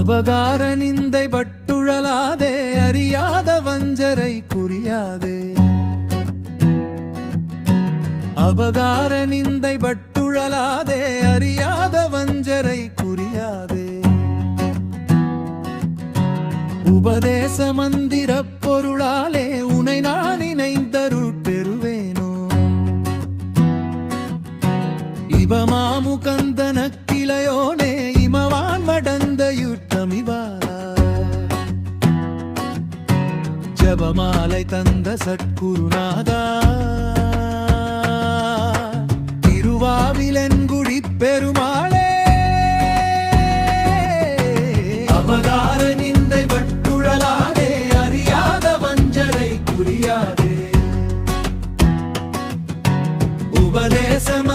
அபகார நிந்தை பட்டுழலாதே, அறியாத வஞ்சரை குறியாதே. அபகார நிந்தை பட்டுழலாதே, அறியாத வஞ்சரை குறியாதே. உபதேச மந்திர பொருளாலே உனை நான் இணைந்தருள் பெறுவேனோ. இவமாமுகந்தன கிளையோனே, இமவான் மடந்த யுற்றமிவாரா. ஜபமாலை தந்த சட்குருநாதா, திருவாவிலன்குடி பெருமாளே. அபகார நிந்தை பட்டுழலாதே, அறியாத வஞ்சரை குறியாதே. உபதேசம்